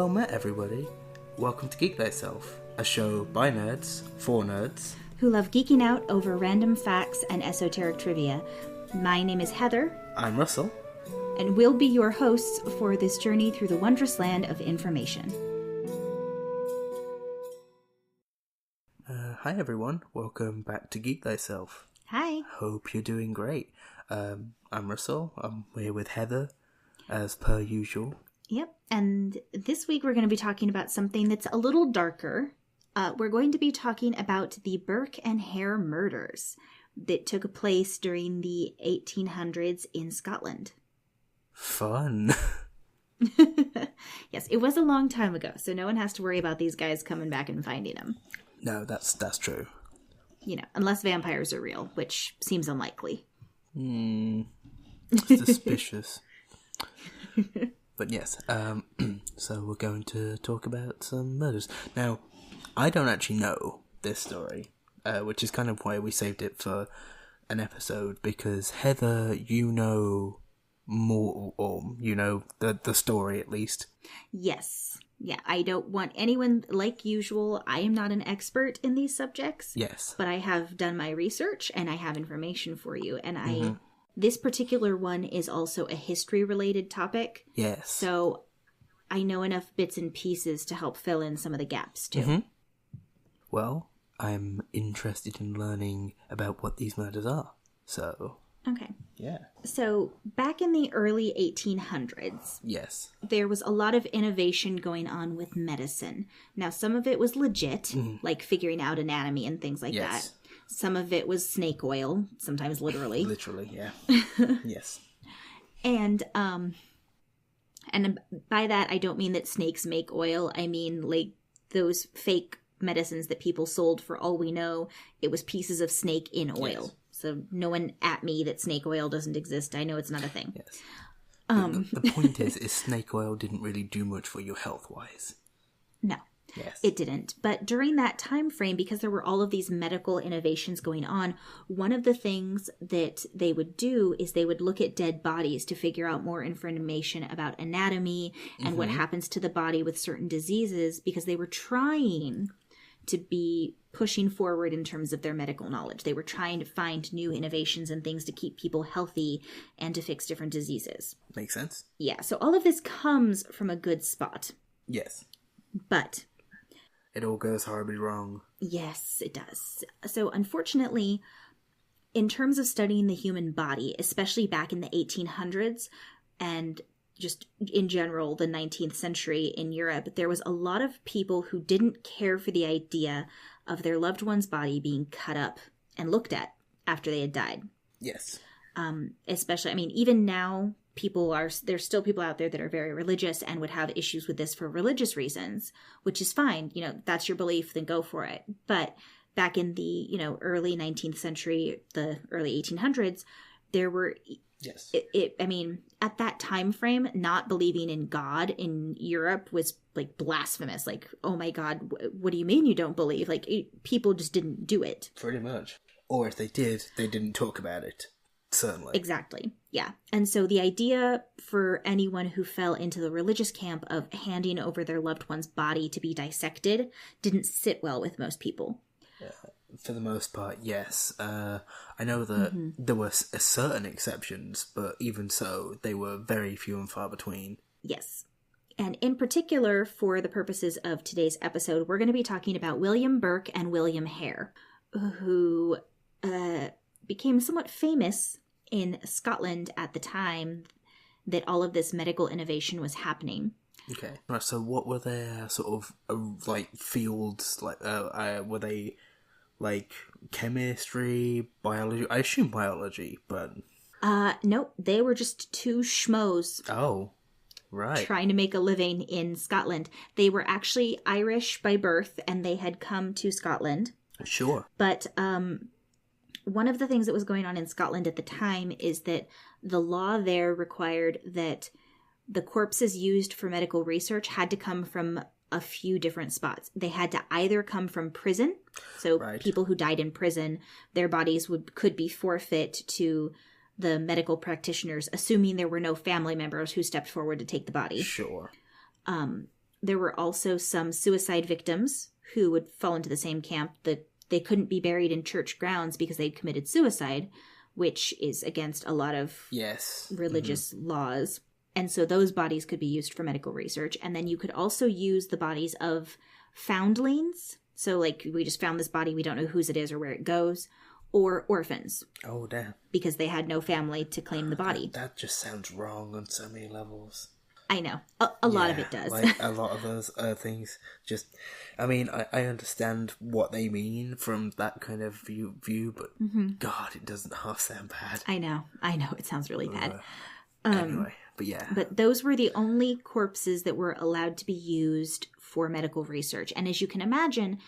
Well met, everybody. Welcome to Geek, Thyself, a show by nerds, for nerds, who love geeking out over random facts and esoteric trivia. My name is Heather. I'm Russell. And we'll be your hosts for this journey through the wondrous land of information. Hi everyone, welcome back to Geek Thyself. Hi. Hope you're doing great. I'm Russell, I'm here with Heather, as per usual. Yep, and this week we're going to be talking about something that's a little darker. We're going to be talking about the Burke and Hare murders that took place during the 1800s in Scotland. Fun. Yes, it was a long time ago, so no one has to worry about these guys coming back and finding them. No, that's true. You know, unless vampires are real, which seems unlikely. Suspicious. But yes, so we're going to talk about some murders. Now, I don't actually know this story, which is kind of why we saved it for an episode, because Heather, you know more, or you know the story at least. Yes. Yeah, I don't want anyone, like usual, I am not an expert in these subjects. Yes. But I have done my research and I have information for you. And this particular one is also a history-related topic. Yes. So I know enough bits and pieces to help fill in some of the gaps, too. Mm-hmm. Well, I'm interested in learning about what these murders are. So... Okay. Yeah. So back in the early 1800s, yes, there was a lot of innovation going on with medicine. Now, some of it was legit, like figuring out anatomy and things like that. Some of it was snake oil, sometimes literally. Literally, yeah. Yes. And by that, I don't mean that snakes make oil. I mean, like, those fake medicines that people sold, for all we know, it was pieces of snake in oil. Yes. So no one at me that snake oil doesn't exist. I know it's not a thing. Yes. The point is snake oil didn't really do much for you health-wise. No. Yes. It didn't. But during that time frame, because there were all of these medical innovations going on, one of the things that they would do is they would look at dead bodies to figure out more information about anatomy and what happens to the body with certain diseases, because they were trying to be pushing forward in terms of their medical knowledge. They were trying to find new innovations and things to keep people healthy and to fix different diseases. Makes sense. Yeah, so all of this comes from a good spot. Yes. But it all goes horribly wrong. Yes, it does. So unfortunately, in terms of studying the human body, especially back in the 1800s and just in general the 19th century in Europe, there was a lot of people who didn't care for the idea of their loved one's body being cut up and looked at after they had died. Yes. Especially, I mean, even now, there's still people out there that are very religious and would have issues with this for religious reasons, which is fine. You know, that's your belief, then go for it. But back in the, early 19th century, the early 1800s, there were... Yes. I mean, at that time frame, not believing in God in Europe was like blasphemous. Like, oh my God, what do you mean you don't believe? Like, people just didn't do it. Pretty much. Or if they did, they didn't talk about it. Certainly. Exactly. Yeah. And so the idea for anyone who fell into the religious camp of handing over their loved one's body to be dissected didn't sit well with most people. For the most part, yes. I know that there were certain exceptions, but even so, they were very few and far between. Yes. And in particular, for the purposes of today's episode, we're going to be talking about William Burke and William Hare, who became somewhat famous in Scotland at the time that all of this medical innovation was happening. Okay. Right, so what were their sort of, fields? Were they... like chemistry, biology? I assume biology, but... Nope. They were just two schmoes. Oh, right. Trying to make a living in Scotland. They were actually Irish by birth, and they had come to Scotland. Sure. But one of the things that was going on in Scotland at the time is that the law there required that the corpses used for medical research had to come from a few different spots. They had to either come from prison, so people who died in prison, their bodies could be forfeit to the medical practitioners, assuming there were no family members who stepped forward to take the body. Sure. There were also some suicide victims who would fall into the same camp, that they couldn't be buried in church grounds because they'd committed suicide, which is against a lot of religious laws. And so those bodies could be used for medical research. And then you could also use the bodies of foundlings. So, like, we just found this body, we don't know whose it is or where it goes. Or orphans. Oh, damn. Because they had no family to claim the body. That just sounds wrong on so many levels. I know. A lot of it does. Like, a lot of those things just... I mean, I understand what they mean from that kind of view, but God, it doesn't half sound bad. I know. It sounds really bad. Anyway, but yeah. But those were the only corpses that were allowed to be used for medical research. And as you can imagine,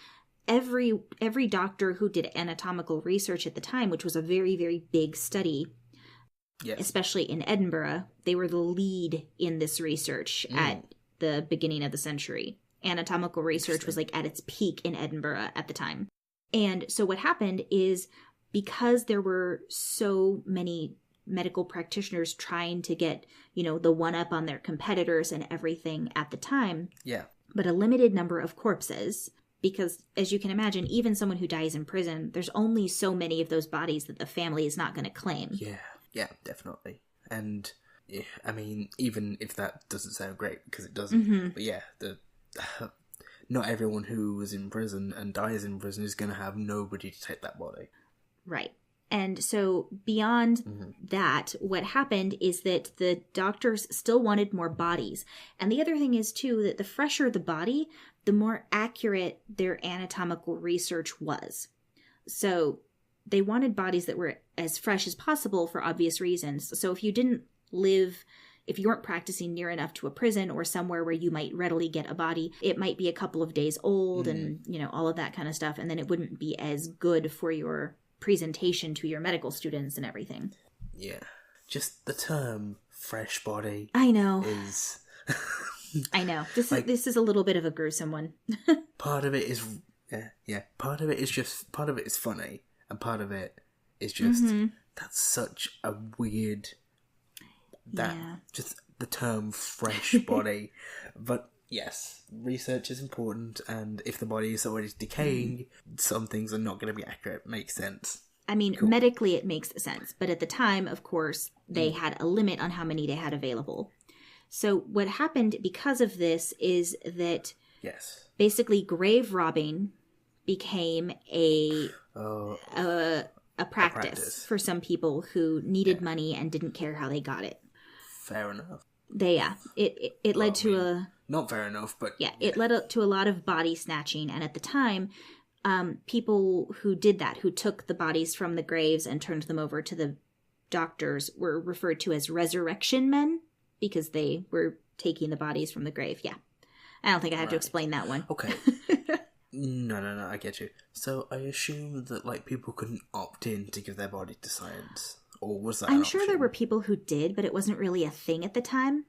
every doctor who did anatomical research at the time, which was a very, very big study... Yes. Especially in Edinburgh, they were the lead in this research at the beginning of the century. Anatomical research was like at its peak in Edinburgh at the time. And so what happened is, because there were so many medical practitioners trying to get, the one-up on their competitors and everything at the time, but a limited number of corpses, because as you can imagine, even someone who dies in prison, there's only so many of those bodies that the family is not going to claim. Yeah, definitely. And, I mean, even if that doesn't sound great, because it doesn't, but yeah, not everyone who was in prison and dies in prison is going to have nobody to take that body. Right. And so beyond that, what happened is that the doctors still wanted more bodies. And the other thing is, too, that the fresher the body, the more accurate their anatomical research was. So... they wanted bodies that were as fresh as possible for obvious reasons. So if you weren't practicing near enough to a prison or somewhere where you might readily get a body, it might be a couple of days old and, all of that kind of stuff. And then it wouldn't be as good for your presentation to your medical students and everything. Yeah. Just the term fresh body. I know. Is... I know. This is a little bit of a gruesome one. Part of it is... Yeah. Part of it is funny. And part of it is just, that's such a weird, just the term fresh body. But yes, research is important, and if the body is already decaying, some things are not going to be accurate. Makes sense. I mean, medically it makes sense. But at the time, of course, they had a limit on how many they had available. So what happened because of this is that basically grave robbing became a practice for some people who needed money and didn't care how they got it. Fair enough. It led to not fair enough, but it led to a lot of body snatching. And at the time, people who did that, who took the bodies from the graves and turned them over to the doctors, were referred to as resurrection men because they were taking the bodies from the grave. Yeah, I don't think I have to explain that one. Okay. No, I get you. So I assume that, people couldn't opt in to give their body to science, or was that I'm sure there were people who did, but it wasn't really a thing at the time.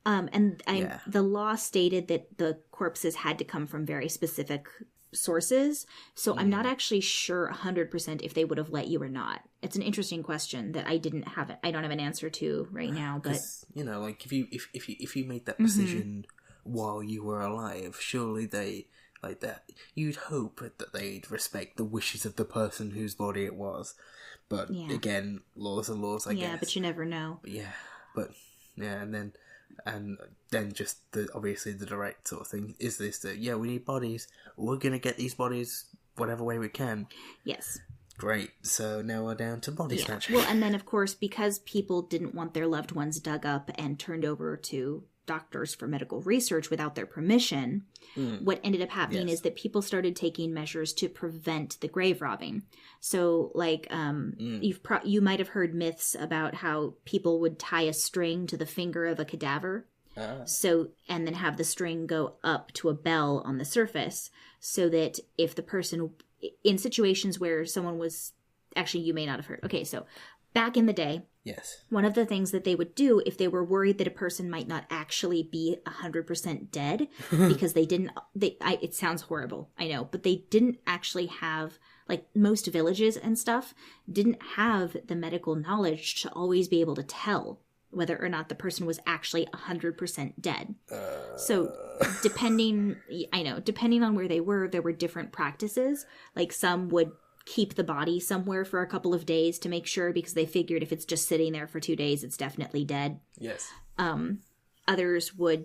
The law stated that the corpses had to come from very specific sources, so I'm not actually sure 100% if they would have let you or not. It's an interesting question that I don't have an answer to right now, but... if you made that decision while you were alive, surely they... like that, you'd hope that they'd respect the wishes of the person whose body it was. But again, laws are laws, I guess. Yeah, but you never know. And then just obviously the direct sort of thing is this, that we need bodies. We're gonna get these bodies whatever way we can. Yes. Great. So now we're down to body snatching. Well, and then of course, because people didn't want their loved ones dug up and turned over to doctors for medical research without their permission, what ended up happening is that people started taking measures to prevent the grave robbing. So, you might have heard myths about how people would tie a string to the finger of a cadaver, and then have the string go up to a bell on the surface, so that if the person, in situations where someone was, actually, you may not have heard. Okay, so back in the day, one of the things that they would do if they were worried that a person might not actually be 100% dead, because it sounds horrible, I know, but they didn't actually have, most villages and stuff didn't have the medical knowledge to always be able to tell whether or not the person was actually 100% dead. So depending on where they were, there were different practices. Like some would keep the body somewhere for a couple of days to make sure, because they figured if it's just sitting there for 2 days, it's definitely dead. Yes. Others would,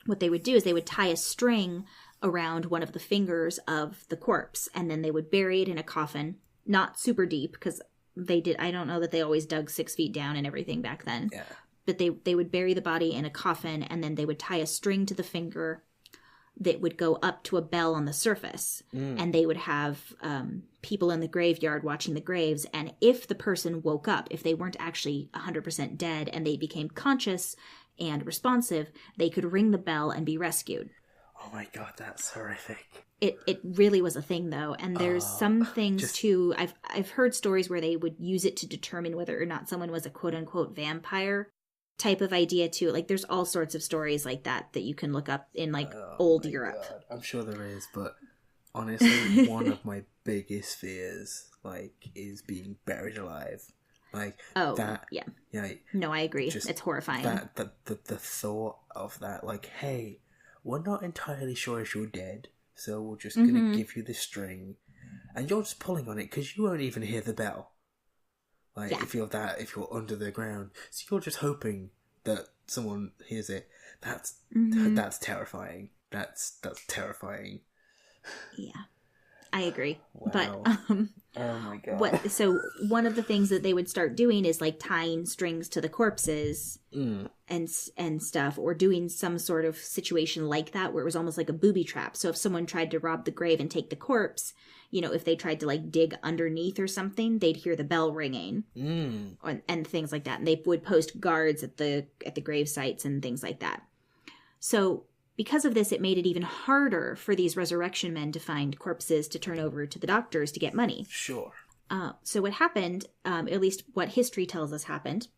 what they would do is they would tie a string around one of the fingers of the corpse, and then they would bury it in a coffin, not super deep, because I don't know that they always dug 6 feet down and everything back then. Yeah. But they would bury the body in a coffin, and then they would tie a string to the finger that would go up to a bell on the surface. And they would have people in the graveyard watching the graves. And if the person woke up, if they weren't actually 100% dead and they became conscious and responsive, they could ring the bell and be rescued. Oh my god, that's horrific. It really was a thing, though. And there's some things, too. I've heard stories where they would use it to determine whether or not someone was a quote-unquote vampire type of idea, too. Like, there's all sorts of stories like that you can look up in, like, old Europe. God. I'm sure there is, but honestly, one of my biggest fears, like, is being buried alive. Like, that. Yeah. Yeah. No, I agree. It's horrifying. The thought of that, like, hey, we're not entirely sure if you're dead, so we're just going to give you this string, and you're just pulling on it because you won't even hear the bell. Like, if you're under the ground, so you're just hoping that someone hears it. That's terrifying. That's terrifying. Yeah, I agree. Wow. But oh my god. So one of the things that they would start doing is like tying strings to the corpses and stuff, or doing some sort of situation like that where it was almost like a booby trap. So if someone tried to rob the grave and take the corpse, you know, if they tried to like dig underneath or something, they'd hear the bell ringing and things like that. And they would post guards at the grave sites and things like that. So because of this, it made it even harder for these resurrection men to find corpses to turn over to the doctors to get money. Sure. So what happened, at least what history tells us happened,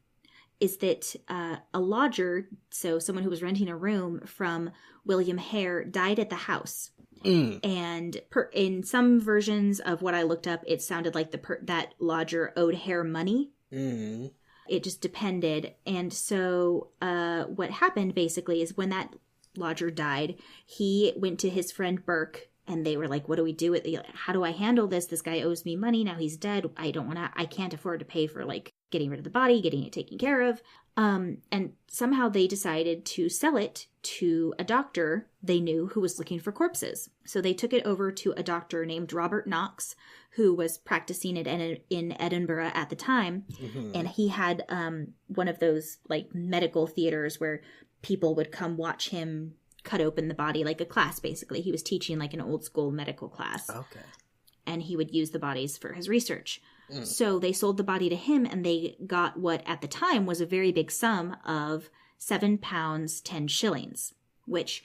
is that a lodger, so someone who was renting a room from William Hare, died at the house. And in some versions of what I looked up, it sounded like that lodger owed Hare money. It just depended. And so what happened basically is when that lodger died, he went to his friend Burke, and they were like, what do we do? How do I handle this? This guy owes me money. Now he's dead. I can't afford to pay for like getting rid of the body, getting it taken care of. And somehow they decided to sell it to a doctor they knew who was looking for corpses. So they took it over to a doctor named Robert Knox, who was practicing in Edinburgh at the time. And he had one of those like medical theaters where people would come watch him cut open the body, like a class, basically. He was teaching like an old school medical class. Okay. And he would use the bodies for his research. So they sold the body to him, and they got what at the time was a very big sum of £7 10 shillings, which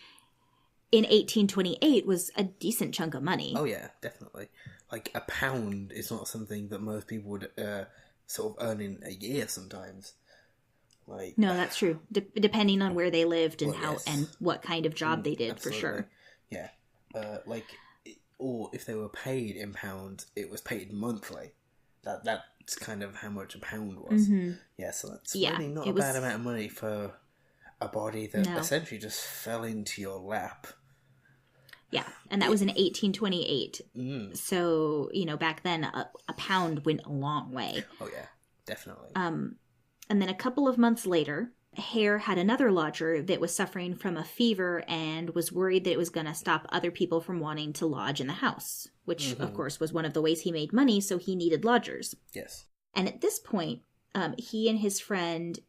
in 1828 was a decent chunk of money. Oh yeah, definitely. Like a pound is not something that most people would sort of earn in a year sometimes. Like, no, that's true. Depending on where they lived and and what kind of job they did, absolutely. For sure. Yeah, or if they were paid in pounds, it was paid monthly. That's kind of how much a pound was. Yeah, so that's really not a bad amount of money for a body that essentially just fell into your lap. Yeah, and that was in 1828. So, you know, back then, a pound went a long way. Oh, yeah, definitely. And then a couple of months later, Hare had another lodger that was suffering from a fever and was worried that it was going to stop other people from wanting to lodge in the house, which, of course, was one of the ways he made money, so he needed lodgers. Yes. And at this point, he and his friend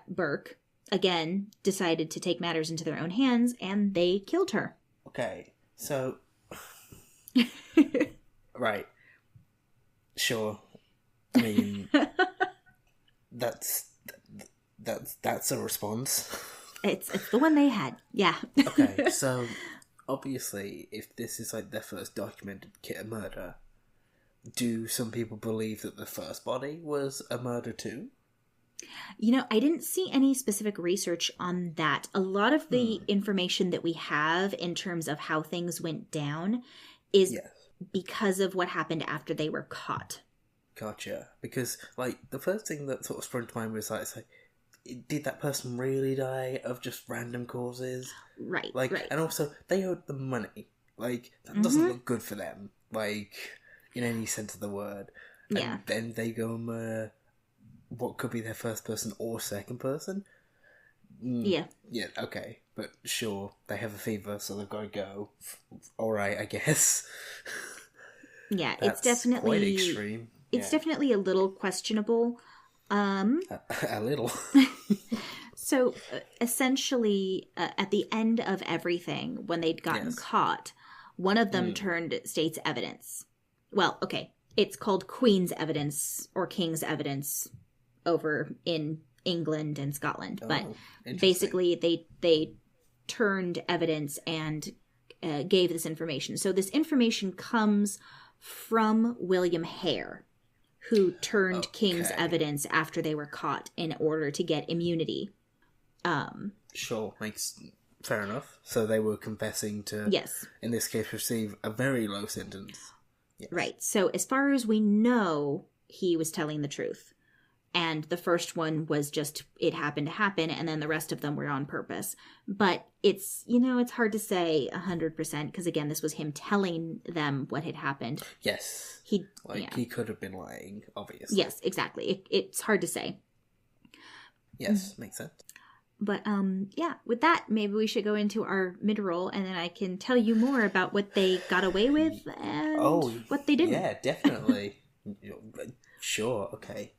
Burke, again, decided to take matters into their own hands, and they killed her. Okay, so... Right. Sure. I mean... That's a response. It's the one they had. Yeah. Okay, so obviously, if this is like their first documented murder, do some people believe that the first body was a murder too? You know, I didn't see any specific research on that. A lot of the information that we have in terms of how things went down is because of what happened after they were caught. Gotcha. Because, like, the first thing that sort of sprung to mind was, like, did that person really die of just random causes? Right, Like, right. and also, they owed them money. Like, that doesn't look good for them. Like, in any sense of the word. And then they go and murder what could be their first person or second person. Yeah, okay. But sure, they have a fever, so they've got to go. Alright, I guess. Yeah, That's it's definitely... quite extreme. It's definitely a little questionable. A little. So, essentially, at the end of everything, when they'd gotten caught, one of them turned state's evidence. Well, okay, it's called Queen's evidence or King's evidence over in England and Scotland. But basically, they turned evidence and gave this information. So this information comes from William Hare, who turned King's evidence after they were caught in order to get immunity. Sure, makes fair enough. So they were confessing to, in this case, receive a very low sentence. Yes. Right. So as far as we know, he was telling the truth. And the first one was just, it happened to happen, and then the rest of them were on purpose. But it's, it's hard to say 100%, because again, this was him telling them what had happened. Yes. He could have been lying, obviously. Yes, exactly. It's hard to say. Yes, makes sense. But, with that, maybe we should go into our mid-roll, and then I can tell you more about what they got away with and what they didn't. Yeah, definitely. Sure, okay.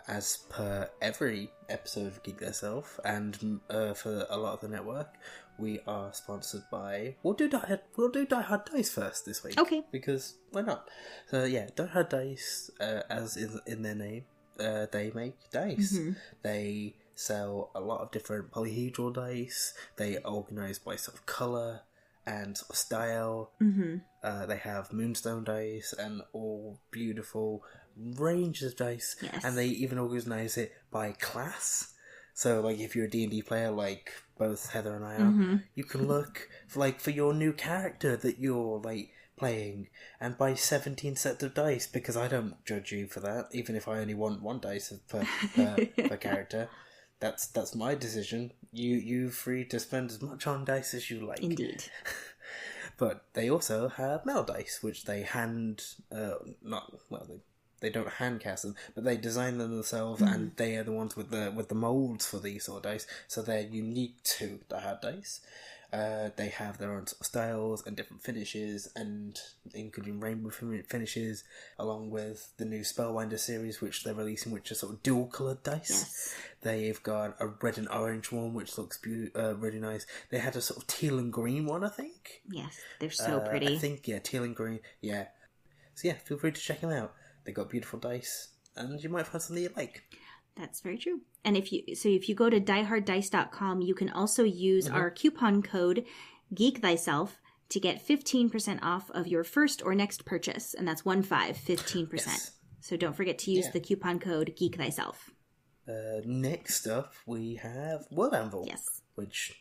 As per every episode of Geek, Thyself, and for a lot of the network, we are sponsored by... We'll do Die Hard Dice first this week. Okay. Because why not? So yeah, Die Hard Dice, as in their name, they make dice. Mm-hmm. They sell a lot of different polyhedral dice. They organise by sort of colour and sort of style. Mm-hmm. They have moonstone dice and all beautiful ranges of dice, and they even organise it by class. So, like, if you're a D&D player, like both Heather and I are, you can look for your new character that you're playing, and buy 17 sets of dice, because I don't judge you for that, even if I only want one dice per character. That's my decision. You're free to spend as much on dice as you like. Indeed. But they also have metal dice, which they they don't hand cast them, but they design them themselves, and they are the ones with the molds for these sort of dice, so they're unique to the hard dice. They have their own sort of styles and different finishes, and including rainbow finishes, along with the new Spellbinder series, which they're releasing, which are sort of dual coloured dice. Yes. They've got a red and orange one, which looks really nice. They had a sort of teal and green one, I think. Yes, they're so pretty. I think, teal and green, yeah. So yeah, feel free to check them out. They got beautiful dice, and you might find something you like. That's very true. And if you go to dieharddice.com, you can also use our coupon code Geek Thyself to get 15% off of your first or next purchase, and that's 15%. Yes. So don't forget to use the coupon code Geek Thyself. Next up, we have World Anvil. Yes. Which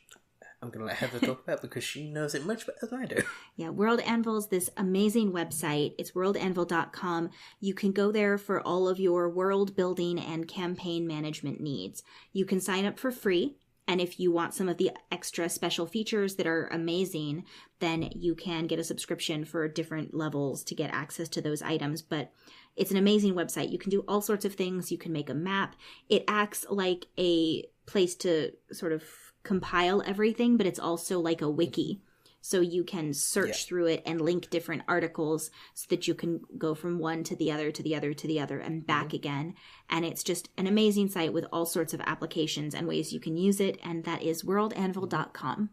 I'm going to let Heather talk about because she knows it much better than I do. Yeah, World Anvil is this amazing website. It's worldanvil.com. You can go there for all of your world building and campaign management needs. You can sign up for free, and if you want some of the extra special features that are amazing, then you can get a subscription for different levels to get access to those items. But it's an amazing website. You can do all sorts of things. You can make a map. It acts like a place to sort of compile everything, but it's also like a wiki. So you can search through it and link different articles so that you can go from one to the other, to the other, to the other, and back again. And it's just an amazing site with all sorts of applications and ways you can use it, and that is worldanvil.com.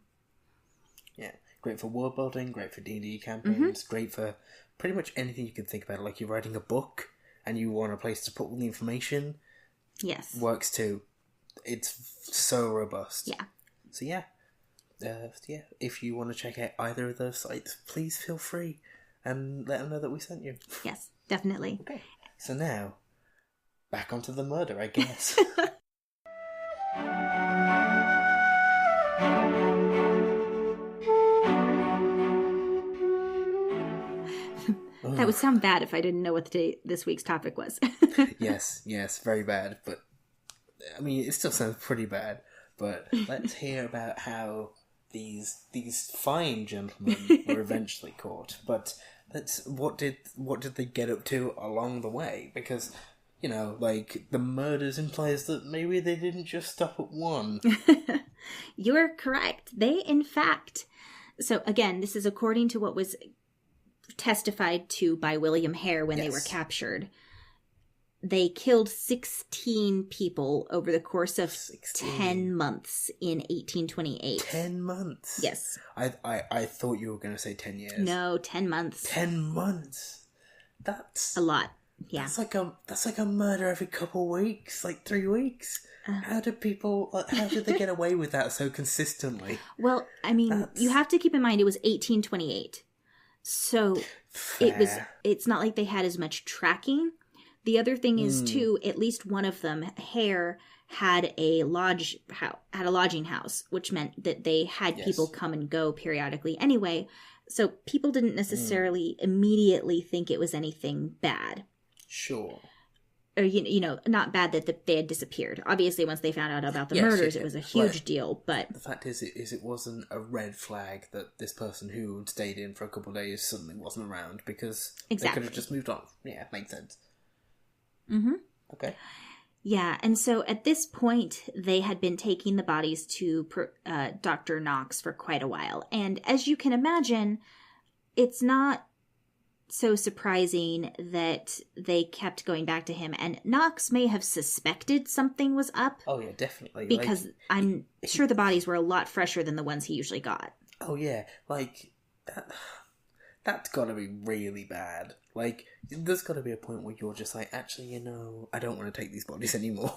Yeah, great for world building, great for D&D campaigns, great for pretty much anything you can think about. Like you're writing a book and you want a place to put all the information. Yes. Works too. It's so robust. Yeah. So if you want to check out either of those sites, please feel free and let them know that we sent you. Yes, definitely. Okay, so now, back onto the murder, I guess. That would sound bad if I didn't know what this week's topic was. Yes, very bad. But, I mean, it still sounds pretty bad. But let's hear about how these fine gentlemen were eventually caught. But what did they get up to along the way? Because, you know, like, the murders implies that maybe they didn't just stop at one. You're correct. They, in fact... So, again, this is according to what was testified to by William Hare when they were captured. They killed 16 people over the course of 10 months in 1828. 10 months? Yes. I thought you were going to say 10 years. No, 10 months. 10 months? That's... a lot, yeah. That's like a murder every couple weeks, like 3 weeks. How did they get away with that so consistently? Well, I mean, you have to keep in mind it was 1828. So Fair. It's not like they had as much tracking. The other thing is, too, at least one of them, Hare, had a lodging house, which meant that they had people come and go periodically anyway. So people didn't necessarily immediately think it was anything bad. Sure. Or, you know, not bad that they had disappeared. Obviously, once they found out about the murders, it was a huge deal, but... The fact is it wasn't a red flag that this person who had stayed in for a couple of days suddenly wasn't around, because they could have just moved on. Yeah, makes sense. Mm-hmm. Okay. Yeah, and so at this point, they had been taking the bodies to Dr. Knox for quite a while. And as you can imagine, it's not so surprising that they kept going back to him. And Knox may have suspected something was up. Oh, yeah, definitely. Because I'm sure the bodies were a lot fresher than the ones he usually got. Oh, yeah. Like, that's got to be really bad. Like, there's got to be a point where you're just like, actually, you know, I don't want to take these bodies anymore.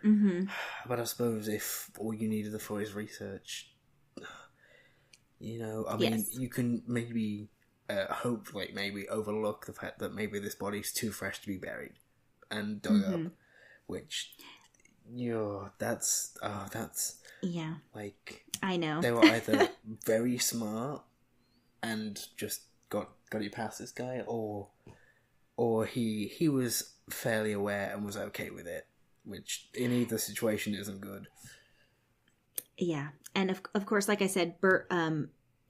Mm-hmm. But I suppose if all you needed for is research, you know, I mean, you can maybe hope, like, maybe overlook the fact that maybe this body's too fresh to be buried and dug up, which, that's, yeah, like, I know. They were either very smart and just got you past this guy, or he was fairly aware and was okay with it, which in either situation isn't good. Yeah, and of course, like I said,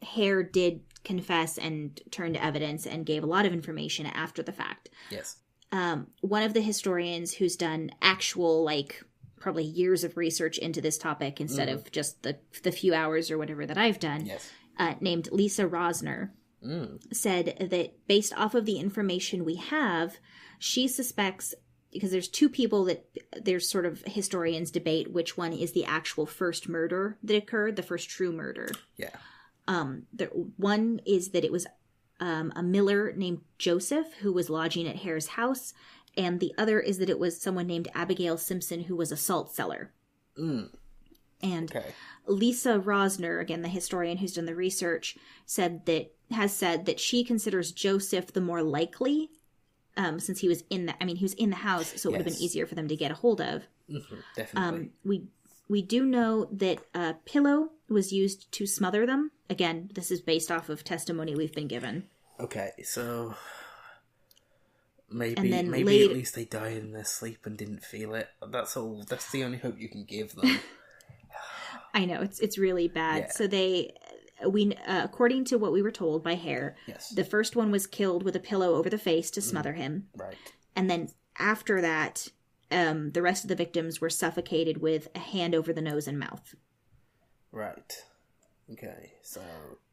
Hare did confess and turned evidence and gave a lot of information after the fact. Yes. One of the historians who's done actual, like, probably years of research into this topic instead of just the few hours or whatever that I've done, named Lisa Rosner, said that based off of the information we have, she suspects, because there's two people that there's sort of historians debate which one is the actual first murder that occurred, the first true murder. Yeah. One is that it was a miller named Joseph who was lodging at Hare's house, and the other is that it was someone named Abigail Simpson who was a salt seller. And Lisa Rosner, again, the historian who's done the research, has said that she considers Joseph the more likely, since he was in the house, so it would have been easier for them to get a hold of. Definitely. We do know that a pillow was used to smother them. Again, this is based off of testimony we've been given. Okay, so maybe at least they died in their sleep and didn't feel it. That's all. That's the only hope you can give them. I know, it's really bad. Yeah. So according to what we were told by Hare, the first one was killed with a pillow over the face to smother him. Right. And then after that, the rest of the victims were suffocated with a hand over the nose and mouth. Right. Okay. So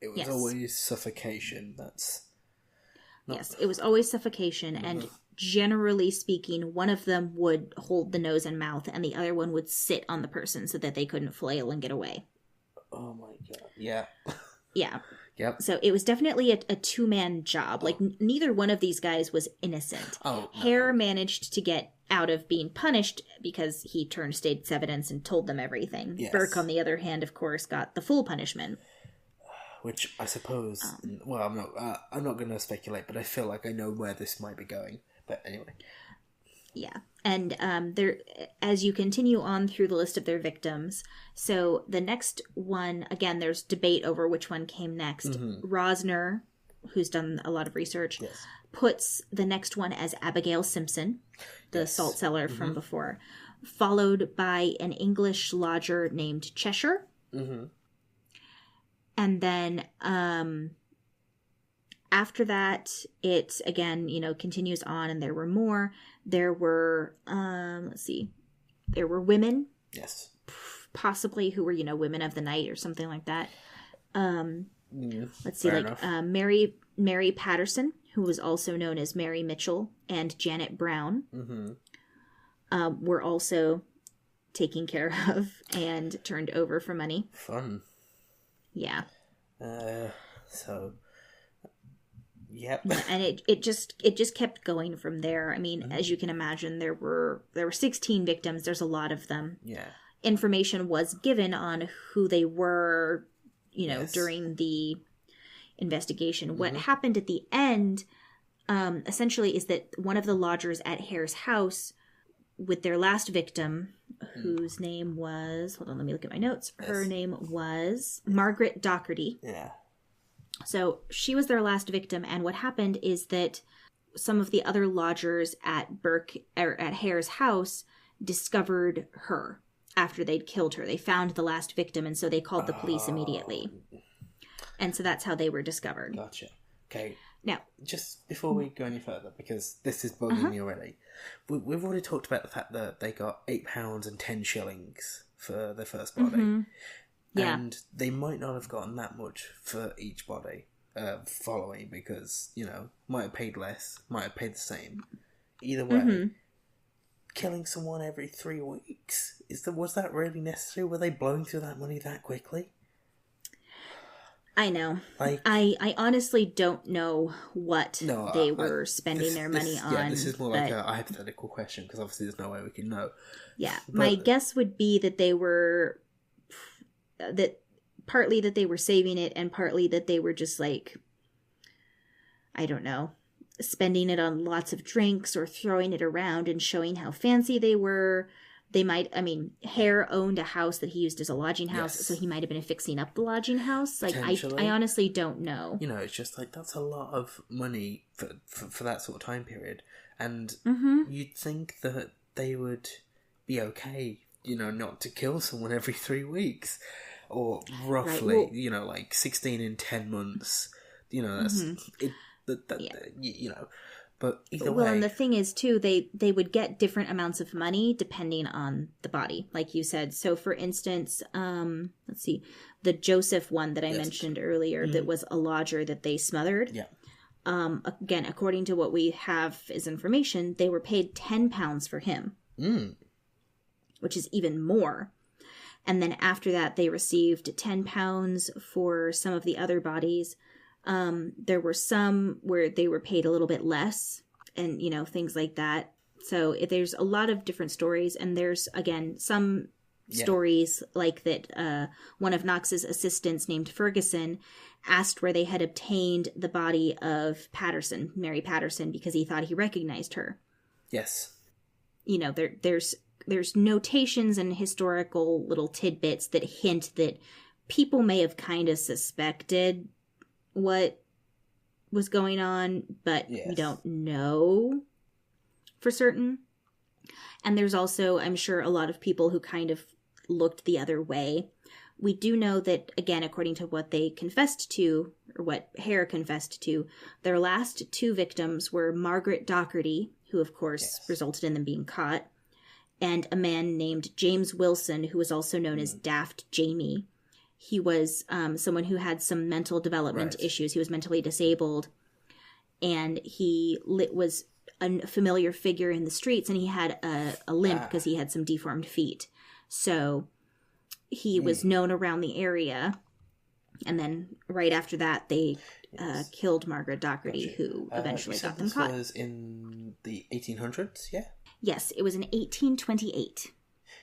it was always suffocation. Yes, it was always suffocation, and generally speaking, one of them would hold the nose and mouth, and the other one would sit on the person so that they couldn't flail and get away. Oh my god. Yeah. Yeah. Yep. So it was definitely a two-man job. Like, neither one of these guys was innocent. Oh, no. Hare managed to get out of being punished because he turned state's evidence and told them everything. Yes. Burke, on the other hand, of course, got the full punishment. Which I suppose... well, I'm not going to speculate, but I feel like I know where this might be going. But anyway. Yeah. And there, as you continue on through the list of their victims, so the next one, again, there's debate over which one came next. Rosner who's done a lot of research, Yes. puts the next one as Abigail Simpson, the salt cellar from before, followed by an English lodger named Cheshire. Mm-hmm. And then after that, it again, continues on, and there were more. There were, there were women. Yes. Possibly who were, women of the night or something like that. Let's see, fair like enough. Mary Patterson, who was also known as Mary Mitchell, and Janet Brown were also taken care of and turned over for money. Fun. Yeah. So, yep. And it just kept going from there. I mean, as you can imagine, there were 16 victims. There's a lot of them. Yeah. Information was given on who they were, Yes. during the investigation. What happened at the end, essentially, is that one of the lodgers at Hare's house with their last victim, whose name was, hold on, let me look at my notes. Her name was Margaret Docherty. Yeah. So she was their last victim, and what happened is that some of the other lodgers at Hare's house discovered her after they'd killed her. They found the last victim, and so they called the police immediately. And so that's how they were discovered. Gotcha. Okay. Now, just before we go any further, because this is bugging me already, we've already talked about the fact that they got £8 and 10 shillings for their first body. Yeah. And they might not have gotten that much for each body following, because, might have paid less, might have paid the same. Either way, killing someone every 3 weeks, was that really necessary? Were they blowing through that money that quickly? I know. Like, I honestly don't know what they were spending their money on. Yeah, this is more like a hypothetical question, because obviously there's no way we can know. Yeah, my guess would be that they were... that partly that they were saving it, and partly that they were just like, I don't know, spending it on lots of drinks or throwing it around and showing how fancy they were. They might, Hare owned a house that he used as a lodging house, so he might have been fixing up the lodging house. Like, I honestly don't know. It's just like, that's a lot of money for that sort of time period. And you'd think that they would be okay, not to kill someone every 3 weeks. Or roughly, like 16 in 10 months. That's... But either way... Well, and the thing is, too, they would get different amounts of money depending on the body, like you said. So, for instance, let's see, the Joseph one that I mentioned earlier, that was a lodger that they smothered. Yeah. Again, according to what we have as information, they were paid £10 for him. Which is even more. And then after that, they received £10 for some of the other bodies. There were some where they were paid a little bit less, and, things like that. So there's a lot of different stories, and there's, again, some stories like that one of Knox's assistants named Ferguson asked where they had obtained the body of Patterson, Mary Patterson, because he thought he recognized her. Yes. There's notations and historical little tidbits that hint that people may have kind of suspected what was going on, but we don't know for certain. And there's also, I'm sure, a lot of people who kind of looked the other way. We do know that, again, according to what they confessed to, or what Hare confessed to, their last 2 victims were Margaret Docherty, who, of course, resulted in them being caught, and a man named James Wilson, who was also known as Daft Jamie. He was someone who had some mental development issues. He was mentally disabled, and he was a familiar figure in the streets, and he had a limp because he had some deformed feet. So he was known around the area, and then right after that, they killed Margaret Docherty, who eventually got them caught. This was in the 1800s, yeah? Yes, it was in 1828.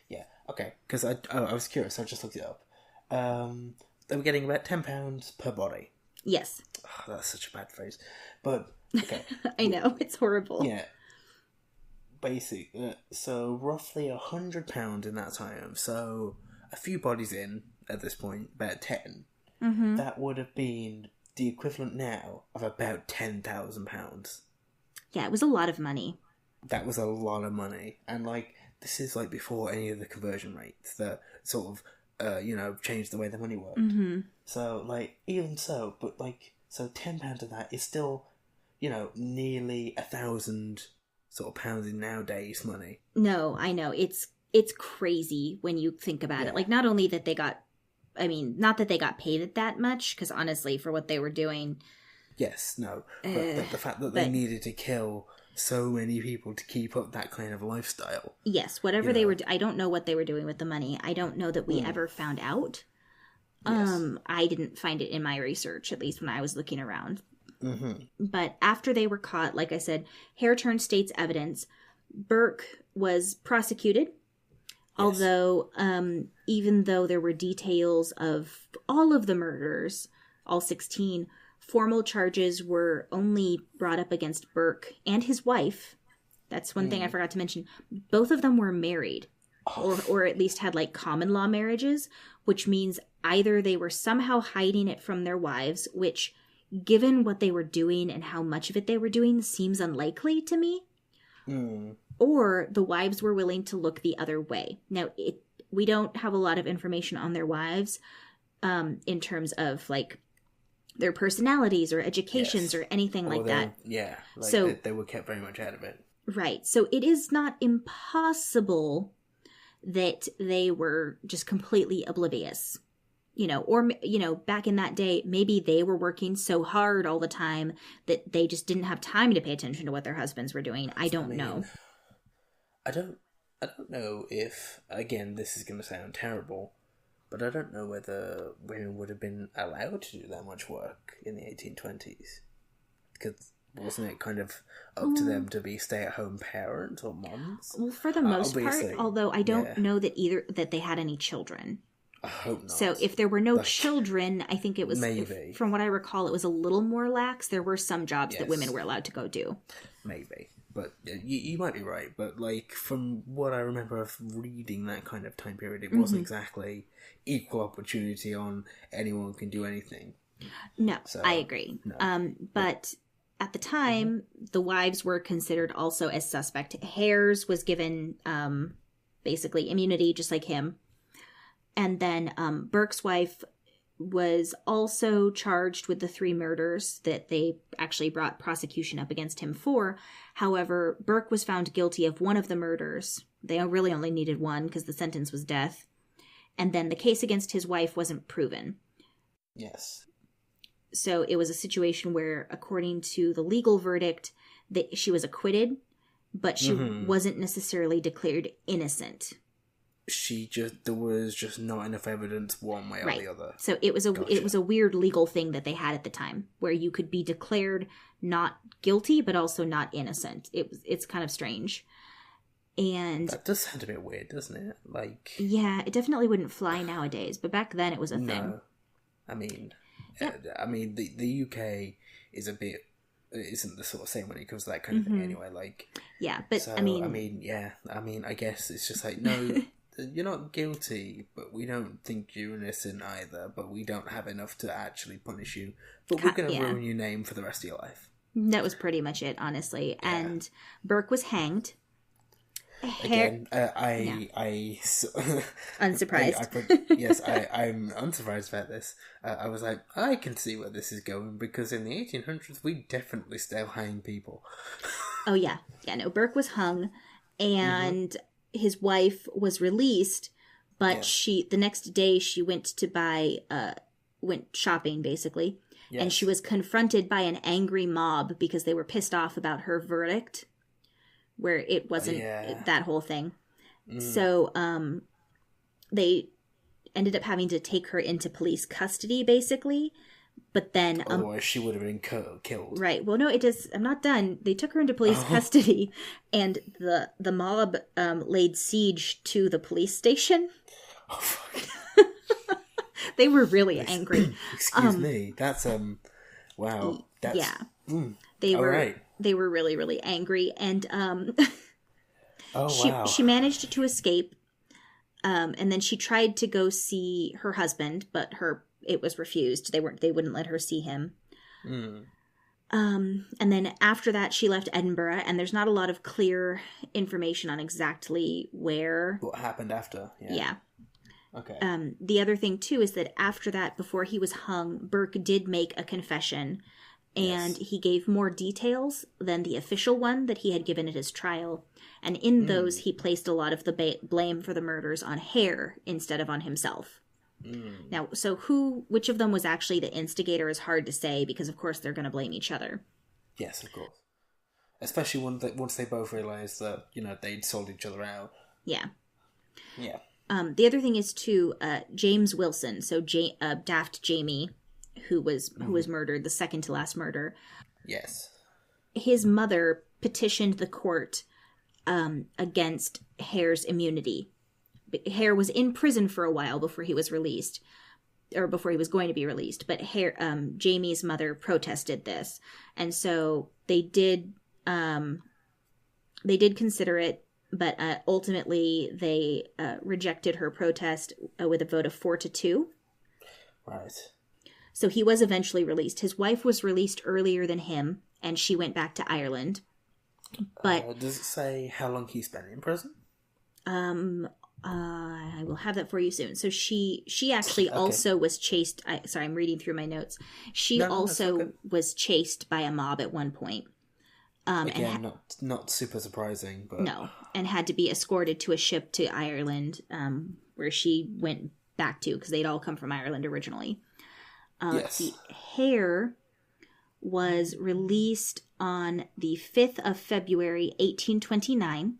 Yeah, okay, because I was curious, I just looked it up. They were getting about £10 per body. Yes. Oh, that's such a bad phrase. But, okay. I know, it's horrible. Yeah. Basic. So, roughly £100 in that time. So, a few bodies in, at this point, about 10. That would have been the equivalent now of about £10,000. Yeah, it was a lot of money. That was a lot of money. And, like, this is, like, before any of the conversion rates that sort of, changed the way the money worked. Mm-hmm. So, like, even so, but, like, so £10 of that is still, nearly 1,000 sort of pounds in nowadays money. No, I know. It's crazy when you think about it. Like, not only that they got, not that they got paid that much, because honestly, for what they were doing... Yes, no. But the fact that they needed to kill so many people to keep up that kind of lifestyle. Yes, whatever they were... I don't know what they were doing with the money. I don't know that we ever found out. Yes. I didn't find it in my research, at least when I was looking around. Mm-hmm. But after they were caught, like I said, Hare turned state's evidence. Burke was prosecuted. Yes. Although, even though there were details of all of the murders, all 16, formal charges were only brought up against Burke and his wife. That's one thing I forgot to mention. Both of them were married, or at least had, like, common law marriages, which means either they were somehow hiding it from their wives, which, given what they were doing and how much of it they were doing, seems unlikely to me. Or the wives were willing to look the other way. Now, we don't have a lot of information on their wives in terms of, like, their personalities or educations or anything like that. Yeah, so they were kept very much out of it. Right. So it is not impossible that they were just completely oblivious. Or back in that day, maybe they were working so hard all the time that they just didn't have time to pay attention to what their husbands were doing. I don't know. I don't know if, again, this is going to sound terrible, but I don't know whether women would have been allowed to do that much work in the 1820s. Because wasn't it kind of up to them to be stay-at-home parents or moms? Well, for the most part, although I don't know that they had any children. I hope not. So if there were no children, I think it was, maybe. From what I recall, it was a little more lax. There were some jobs that women were allowed to go do. Maybe. But you might be right. But, like, from what I remember of reading that kind of time period, it wasn't exactly equal opportunity on anyone can do anything. No, so, I agree. No. But at the time, the wives were considered also as suspect. Hare's was given basically immunity, just like him. And then Burke's wife was also charged with the 3 murders that they actually brought prosecution up against him for. However, Burke was found guilty of one of the murders. They really only needed one because the sentence was death. And then the case against his wife wasn't proven. Yes. So it was a situation where, according to the legal verdict, that she was acquitted, but she wasn't necessarily declared innocent. There was just not enough evidence one way or the other. So it was a weird legal thing that they had at the time, where you could be declared not guilty but also not innocent. It's kind of strange. And that does sound a bit weird, doesn't it? Like, yeah, it definitely wouldn't fly nowadays, but back then it was a thing. No. The UK is a bit isn't the sort of same when it comes to that kind of thing anyway. Like, yeah, but so, I guess it's just like, no. You're not guilty, but we don't think you're innocent either, but we don't have enough to actually punish you. But we're going to ruin your name for the rest of your life. That was pretty much it, honestly. Yeah. And Burke was hanged. Again, Unsurprised. Yes, I'm unsurprised about this. I was like, I can see where this is going, because in the 1800s, we definitely still hang people. Oh, yeah. Yeah, no, Burke was hung, and... his wife was released, but the next day she went shopping basically, and she was confronted by an angry mob because they were pissed off about her verdict, where it wasn't that whole thing. So they ended up having to take her into police custody basically, but then otherwise she would have been killed. Right. Well, no, I'm not done. They took her into police custody, and the mob laid siege to the police station. Oh, fuck. They were really angry. Excuse me. That's wow. That's, They were really, really angry, and she managed to escape. And then she tried to go see her husband, but it was refused. They wouldn't let her see him. And then after that, she left Edinburgh, and there's not a lot of clear information on exactly where. What happened after? Yeah. Okay. The other thing, too, is that after that, before he was hung, Burke did make a confession, and he gave more details than the official one that he had given at his trial. And in those, he placed a lot of the blame for the murders on Hare instead of on himself. Now, so which of them was actually the instigator is hard to say, because of course they're going to blame each other. Yes, of course. Especially once they both realised that, they'd sold each other out. Yeah. Yeah. The other thing is, too, James Wilson, so Daft Jamie, who was murdered, the second to last murder. Yes. His mother petitioned the court against Hare's immunity. Hare was in prison for a while before he was released, or before he was going to be released. But Jamie's mother protested this, and so they did consider it, but ultimately they rejected her protest with a vote of 4-2. Right. So he was eventually released. His wife was released earlier than him, and she went back to Ireland. But does it say how long he spent in prison? I will have that for you soon. So she actually also was chased. Sorry, I'm reading through my notes. She also was chased by a mob at one point. Again, not super surprising, but no, and had to be escorted to a ship to Ireland, where she went back to, because they'd all come from Ireland originally. Yes. The Hare was released on the 5th of February, 1829.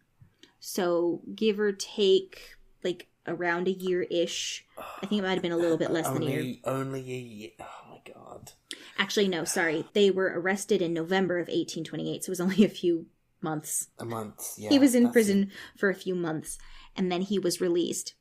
So give or take, like, around a year-ish. I think it might have been a little bit less than a year. Only a year. Oh, my God. Actually, no, sorry. They were arrested in November of 1828, so it was only a few months. A month, yeah. He was in prison for a few months, and then he was released.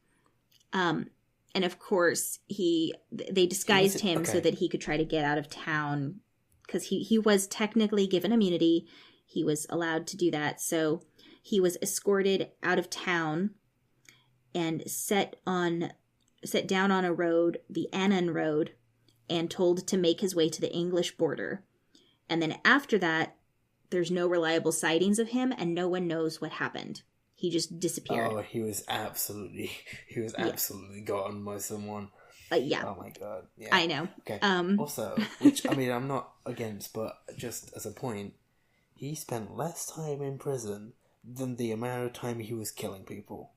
And of course, they disguised him so that he could try to get out of town, because he was technically given immunity. He was allowed to do that, so he was escorted out of town and set down on a road, the Annan Road, and told to make his way to the English border. And then after that, there's no reliable sightings of him, and no one knows what happened. He just disappeared. Oh, he was absolutely gotten by someone. Yeah. Oh my God. Yeah. I know. Okay. Also, which, I mean, I'm not against, but just as a point, he spent less time in prison than the amount of time he was killing people.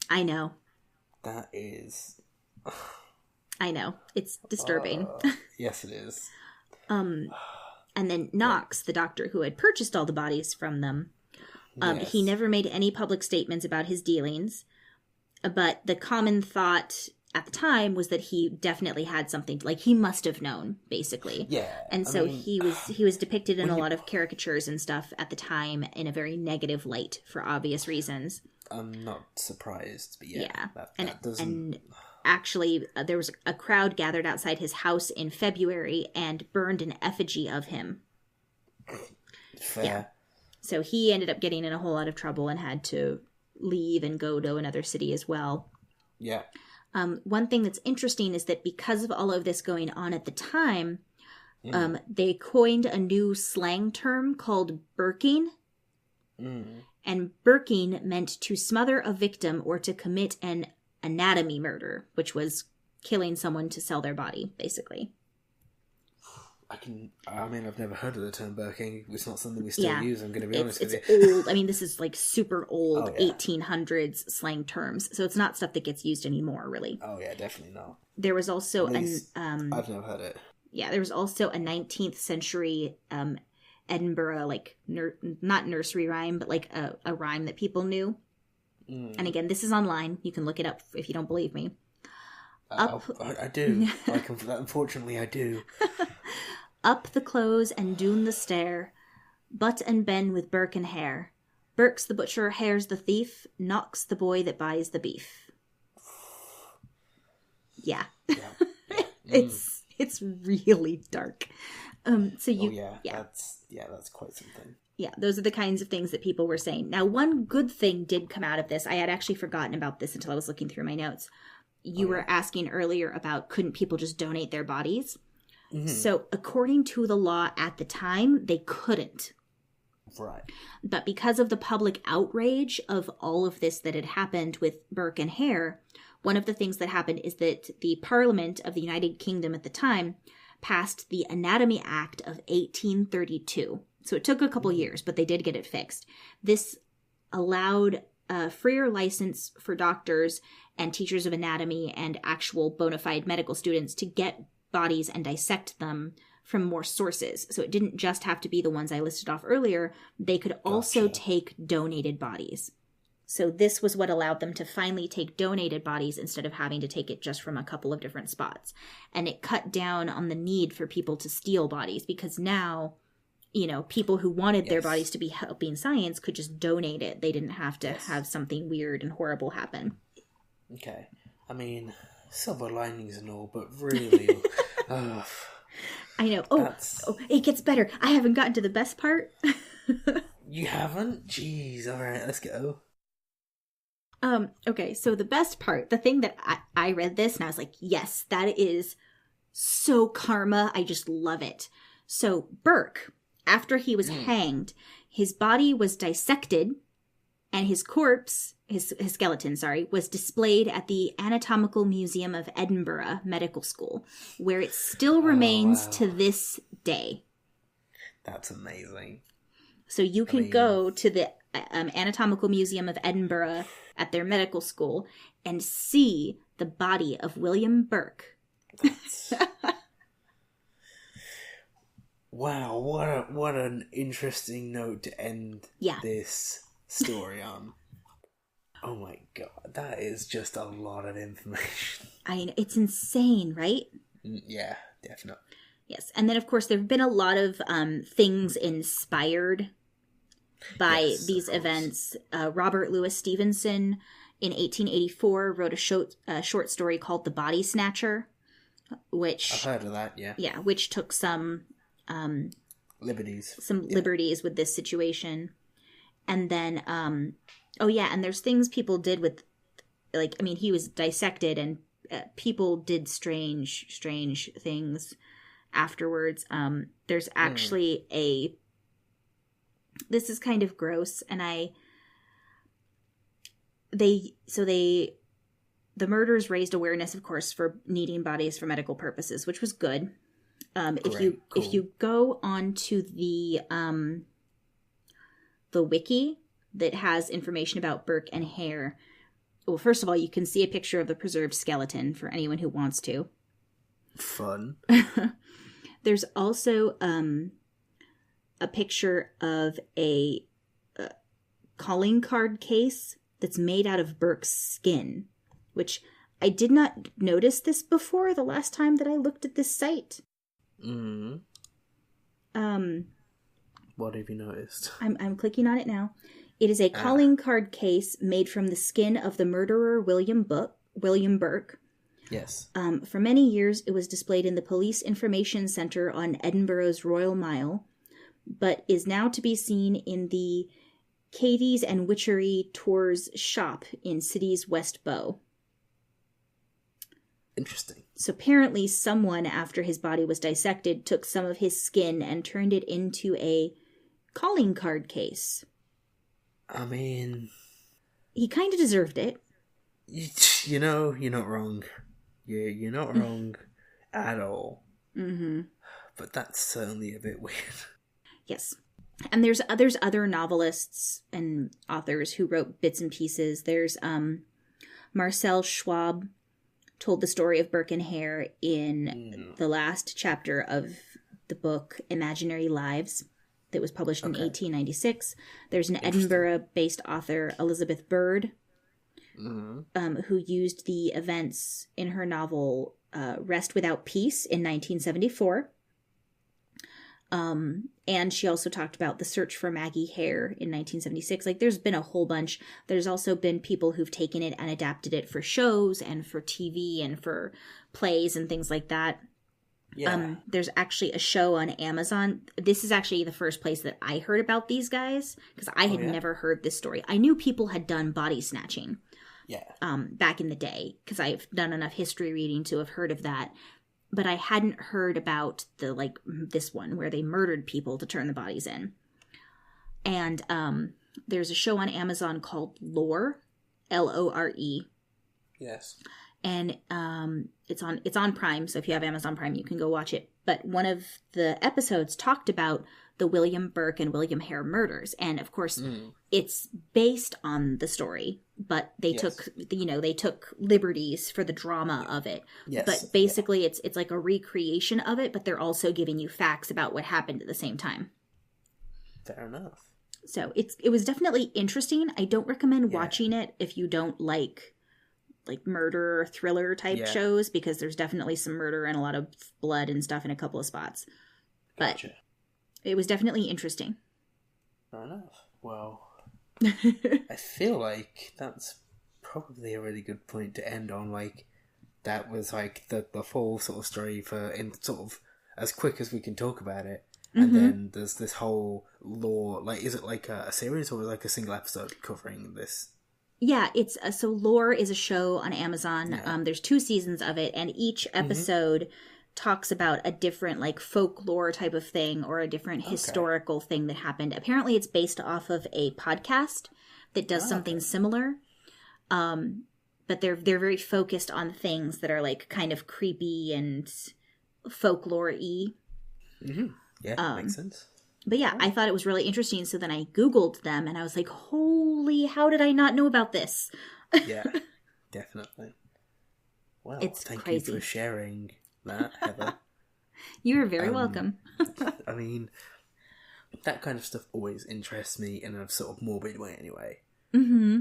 I know. That is... I know. It's disturbing. Yes, it is. And then Knox, the doctor who had purchased all the bodies from them, he never made any public statements about his dealings. But the common thought at the time was that he definitely had something, like he must have known, basically. Yeah. And so he was depicted in a lot of caricatures and stuff at the time in a very negative light for obvious reasons. I'm not surprised, but yeah. And, that doesn't... and actually, there was a crowd gathered outside his house in February and burned an effigy of him. Fair. Yeah. So he ended up getting in a whole lot of trouble and had to leave and go to another city as well. Yeah. One thing that's interesting is that because of all of this going on at the time, they coined a new slang term called burking. And burking meant to smother a victim or to commit an anatomy murder, which was killing someone to sell their body, basically. I've never heard of the term burking. It's not something we still use, I'm going to be honest with you. It's old. I mean, this is like super old 1800s slang terms, so it's not stuff that gets used anymore, really. Oh, yeah, definitely not. There was also I've never heard it. Yeah, there was also a 19th century Edinburgh, like, not nursery rhyme, but like a rhyme that people knew. And again, this is online. You can look it up if you don't believe me. I do. Unfortunately, I do. Up the close and doon the stair, butt and ben with Burke and Hare. Burke's the butcher, Hare's the thief, Knox the boy that buys the beef. Yeah. It's really dark. That's quite something. Yeah, those are the kinds of things that people were saying. Now, one good thing did come out of this. I had actually forgotten about this until I was looking through my notes. You were asking earlier about couldn't people just donate their bodies? So according to the law at the time, they couldn't. Right. But because of the public outrage of all of this that had happened with Burke and Hare, one of the things that happened is that the Parliament of the United Kingdom at the time passed the Anatomy Act of 1832. So it took a couple years, but they did get it fixed. This allowed a freer license for doctors and teachers of anatomy and actual bona fide medical students to get bodies and dissect them from more sources. So it didn't just have to be the ones I listed off earlier. They could also take donated bodies. So this was what allowed them to finally take donated bodies instead of having to take it just from a couple of different spots. And it cut down on the need for people to steal bodies, because now, you know, people who wanted their bodies to be helping science could just donate it. They didn't have to have something weird and horrible happen. Okay. I mean, silver linings and all, but really... I know. Oh, it gets better. I haven't gotten to the best part. You haven't? Jeez. All right, let's go. Okay, so the best part, the thing that I read this and I was like, yes, that is so karma. I just love it. So Burke, after he was hanged, his body was dissected and his corpse, his skeleton, was displayed at the Anatomical Museum of Edinburgh Medical School, where it still remains to this day. That's amazing. So you can go to the Anatomical Museum of Edinburgh at their medical school and see the body of William Burke. Wow, what an interesting note to end this story on. Oh my god, that is just a lot of information. I know, it's insane, right? Yeah, definitely. Yes, and then of course there have been a lot of things inspired by these events. Robert Louis Stevenson in 1884 wrote a short story called The Body Snatcher, which... I've heard of that, yeah. Yeah, which took some... liberties. Some liberties with this situation. And then, and there's things people did with, like, I mean, he was dissected and people did strange things afterwards. There's actually this is kind of gross, and the murders raised awareness, of course, for needing bodies for medical purposes, which was good. If you go onto the wiki that has information about Burke and Hare, well, first of all, you can see a picture of the preserved skeleton for anyone who wants to. Fun. There's also a picture of a calling card case that's made out of Burke's skin, which I did not notice this before the last time that I looked at this site. What have you noticed? I'm clicking on it now. It is a calling card case made from the skin of the murderer William Burke. Yes. For many years, it was displayed in the Police Information Centre on Edinburgh's Royal Mile, but is now to be seen in the Cadies and Witchery Tours shop in City's West Bow. Interesting. So apparently someone, after his body was dissected, took some of his skin and turned it into a calling card case. I mean... He kind of deserved it. You know, you're not wrong. You're not wrong at all. Mm-hmm. But that's certainly a bit weird. Yes. And there's other novelists and authors who wrote bits and pieces. There's Marcel Schwab told the story of Burke and Hare in the last chapter of the book Imaginary Lives that was published in 1896. There's an Edinburgh-based author, Elizabeth Bird, who used the events in her novel Rest Without Peace in 1974. And she also talked about the search for Maggie Hare in 1976. Like, there's been a whole bunch. There's also been people who've taken it and adapted it for shows and for TV and for plays and things like that. Yeah. There's actually a show on Amazon. This is actually the first place that I heard about these guys, because I had never heard this story. I knew people had done body snatching. Yeah. Back in the day, because I've done enough history reading to have heard of that. but I hadn't heard about this one where they murdered people to turn the bodies in. And there's a show on Amazon called Lore, Lore. Yes. And it's on Prime, so if you have Amazon Prime, you can go watch it. But one of the episodes talked about the William Burke and William Hare murders. And of course, it's based on the story, but they took liberties for the drama of it. Yes. But basically, it's like a recreation of it, but they're also giving you facts about what happened at the same time. Fair enough. So it was definitely interesting. I don't recommend watching it if you don't like murder thriller type shows, because there's definitely some murder and a lot of blood and stuff in a couple of spots. Gotcha. But it was definitely interesting. Fair enough. Well, I feel like that's probably a really good point to end on. Like, that was like the full sort of story for in sort of as quick as we can talk about it. And then there's this whole lore. Like, is it like a series or like a single episode covering this? Yeah, it's so Lore is a show on Amazon. Yeah. There's 2 seasons of it, and each episode talks about a different like folklore type of thing or a different historical thing that happened. Apparently, it's based off of a podcast that does something similar. But they're very focused on things that are like kind of creepy and folklore-y. Yeah, makes sense. But yeah, I thought it was really interesting. So then I Googled them and I was like, holy, how did I not know about this? Yeah, definitely. Well, it's thank crazy. you for sharing that, Heather. You are very welcome. I mean, that kind of stuff always interests me in a sort of morbid way anyway. Mm-hmm.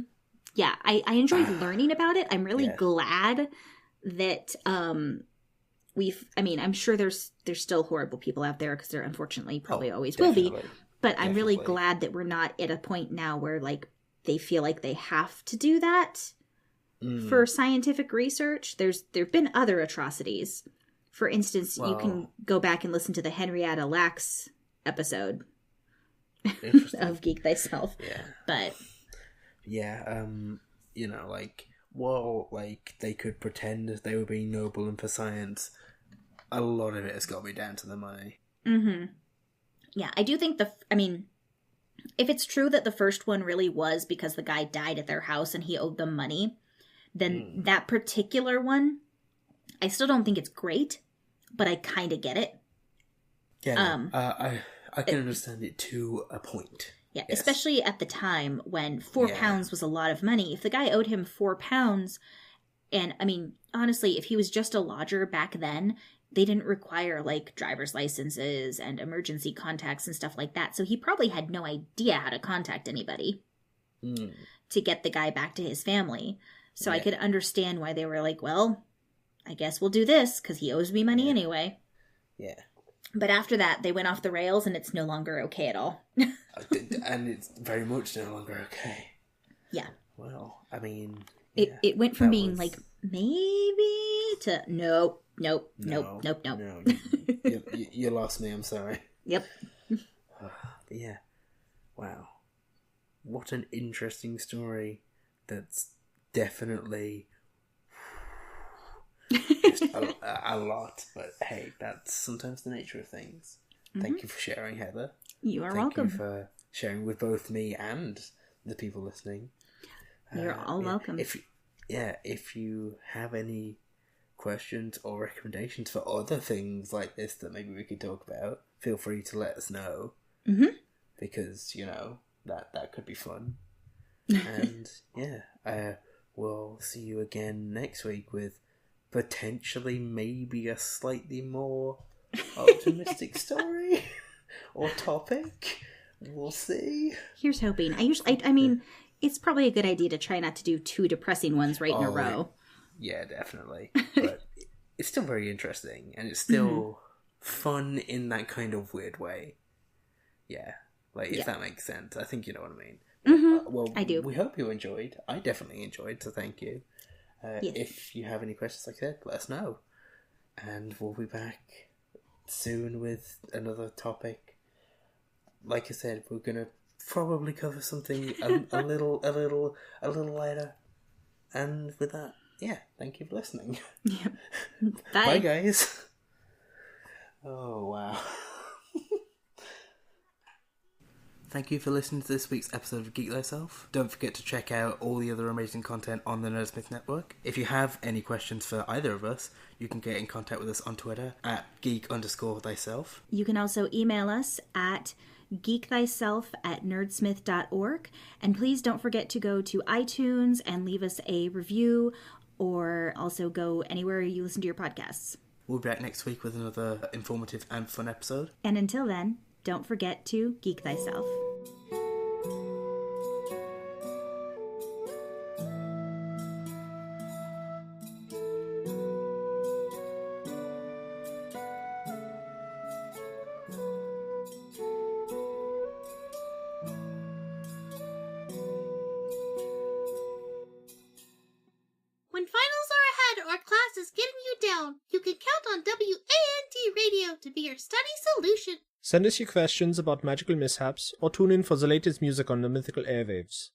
Yeah, I enjoyed learning about it. I'm really glad that I'm sure there's still horrible people out there, because there unfortunately probably always will be. But I'm really glad that we're not at a point now where like they feel like they have to do that for scientific research. There've been other atrocities. For instance, you can go back and listen to the Henrietta Lacks episode of Geek Thyself. Yeah. But like they could pretend they were being noble and for science, a lot of it has got to be down to the money. Mm-hmm. Yeah, I do think if it's true that the first one really was because the guy died at their house and he owed them money, then that particular one, I still don't think it's great, but I kind of get it. Yeah, I can understand it to a point. Yeah, yes. Especially at the time when £4 was a lot of money. If the guy owed him £4, and I mean, honestly, if he was just a lodger back then, they didn't require like driver's licenses and emergency contacts and stuff like that. So he probably had no idea how to contact anybody to get the guy back to his family. So I could understand why they were like, well, I guess we'll do this because he owes me money anyway. Yeah. But after that, they went off the rails and it's no longer okay at all. And it's very much no longer okay. Yeah. Well, I mean... It went from being like, maybe, to nope. No, you lost me, I'm sorry. Yep. But yeah. Wow. What an interesting story. That's definitely... just a lot, but hey, that's sometimes the nature of things. Thank you for sharing, Heather. You are welcome. Thank you for sharing with both me and the people listening. You're all welcome. If you have any questions or recommendations for other things like this that maybe we could talk about, feel free to let us know. Because, that could be fun. And we'll see you again next week with potentially maybe a slightly more optimistic story or topic. We'll see. Here's hoping. I mean, it's probably a good idea to try not to do 2 depressing ones in a row. Yeah, definitely. But it's still very interesting, and it's still fun in that kind of weird way. Yeah, if that makes sense. I think you know what I mean. Well, I do. We hope you enjoyed. I definitely enjoyed, so thank you. Yes. If you have any questions like that, let us know. And we'll be back soon with another topic. Like I said, we're going to probably cover something a little lighter. And with that, thank you for listening. Yep. Bye, guys. Oh, wow. Thank you for listening to this week's episode of Geek Thyself. Don't forget to check out all the other amazing content on the Nerdsmith Network. If you have any questions for either of us, you can get in contact with us on Twitter at geek_thyself. You can also email us at geekthyself@nerdsmith.org. And please don't forget to go to iTunes and leave us a review, or also go anywhere you listen to your podcasts. We'll be back next week with another informative and fun episode. And until then, don't forget to geek thyself. When finals are ahead or class is getting you down, you can count on WAND Radio to be your study solution. Send us your questions about magical mishaps, or tune in for the latest music on the mythical airwaves.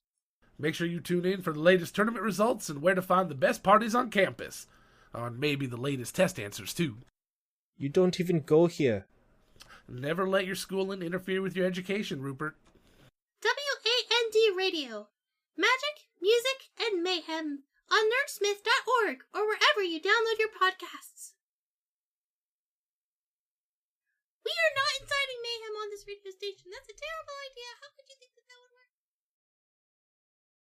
Make sure you tune in for the latest tournament results and where to find the best parties on campus. And maybe the latest test answers, too. You don't even go here. Never let your schooling interfere with your education, Rupert. WAND Radio. Magic, music, and mayhem on nerdsmith.org or wherever you download your podcasts. We are not inciting mayhem on this radio station. That's a terrible idea. How could you think that?